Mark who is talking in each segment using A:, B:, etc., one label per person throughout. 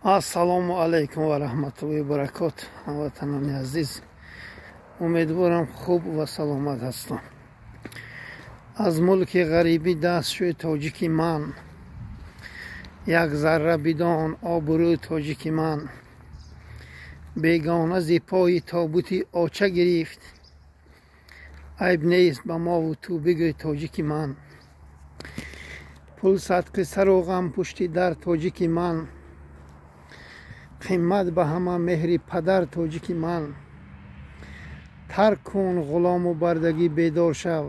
A: ассалому алайкум ва раҳматуллоҳи ва баракотуҳ. ҳамватанони азиз, умедворам хуб ва саломат ҳастон. аз мулки ғарибӣ дастшӯи тоҷики ман, як зарра бидон обрӯи тоҷики ман. бегона зи пои тобути оча гирифт, айб нест ба мову ту бигӯй тоҷики ман. пулсад қиссару ғам пушти дар тоҷики ман, қиммат ба ҳама меҳри падар тоҷики ман. тарк кун ғулому бардагӣ бедор шав,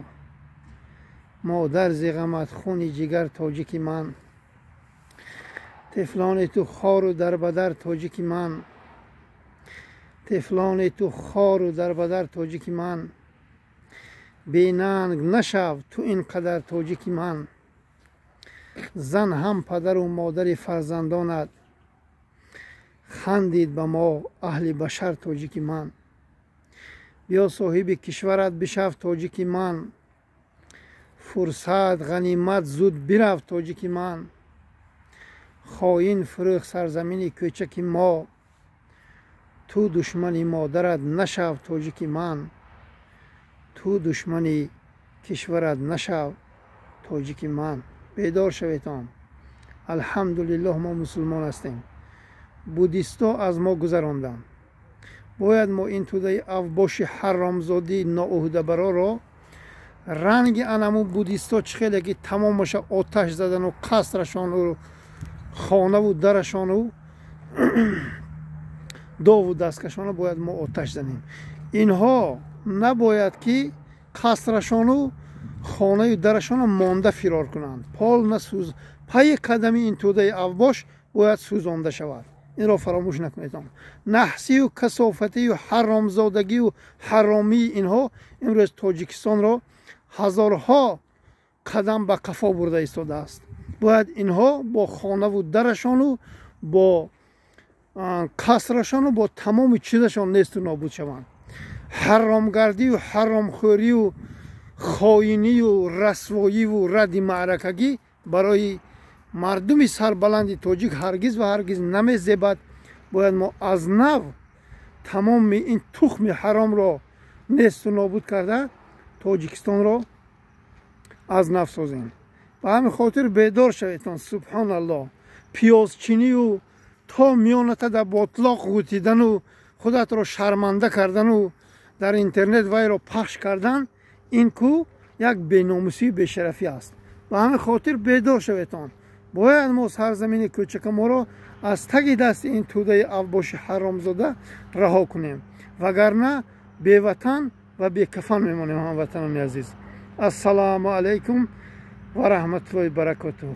A: модар зи ғамат хуни ҷигар тоҷики ман. тифлони ту хору дарбадар тоҷики ман, тифлони ту хору дарбадар тоҷики ман. бенанг нашав ту ин қадар тоҷики ман. зан ҳам падару модари фарзандонат, хандид ба мо аҳли башар тоҷики ман. биё соҳиби кишварат бишав тоҷики ман, фурсат ғанимат зуд бирав тоҷики ман. хоин фурӯхт сарзамини кӯчаки мо, ту душмани модарат нашав тоҷики ман. ту душмани кишварат нашав тоҷики ман. бедор шаветон. алҳамдулиллоҳ мо мусулмон ҳастем. буддисто аз мо гузаронданд. бояд мо ин тӯдаи авбоши ҳаромзодии ноӯҳдабароро ранги анаму буддисто чӣ хеле ки тамомаша оташ задану қасрашону хонаву дарашону дову дасткашона бояд мо оташ занем. инҳо набояд ки қасрашону хонаю дарашона монда фирор кунанд. пол насӯз пайи қадами ин тӯдаи авбош бояд сӯзонда шавад. инро фаромӯш накунед. наҳсию касофатию ҳаромзодагию ҳаромии инҳо имрӯз тоҷикистонро ҳазорҳо қадам ба қафо бурда истодааст. бояд инҳо бо хонаву дарашону бо қасрашону бо тамоми чизашон несту нобуд шаванд. ҳаромгардию ҳаромхӯрию хоинию расвоиву радди маъракагӣ барои мардуми сарбаланди тоҷик ҳаргиз ва ҳаргиз намезебад. бояд мо аз нав тамоми ин тухми ҳаромро несту нобуд карда тоҷикистонро аз нав созем. ба ҳамин хотир бедор шаветон. субҳаналлоҳ. пиёзчинию то миёната дар ботлоқ ғӯтидану худатро шарманда кардану дар интернет вайро пахш кардан, ин ку як беномусии бешарафӣ аст. ба ҳамин хотир бедор шаветон. бояд мо сарзамини кӯчака моро аз таги дасти ин тӯдаи авбоши ҳаромзода раҳо кунем, вагарна беватан ва бекафан мемонем. ҳамватанони азиз, ассалому алайкум ва раҳматуллоҳи баракотуҳ.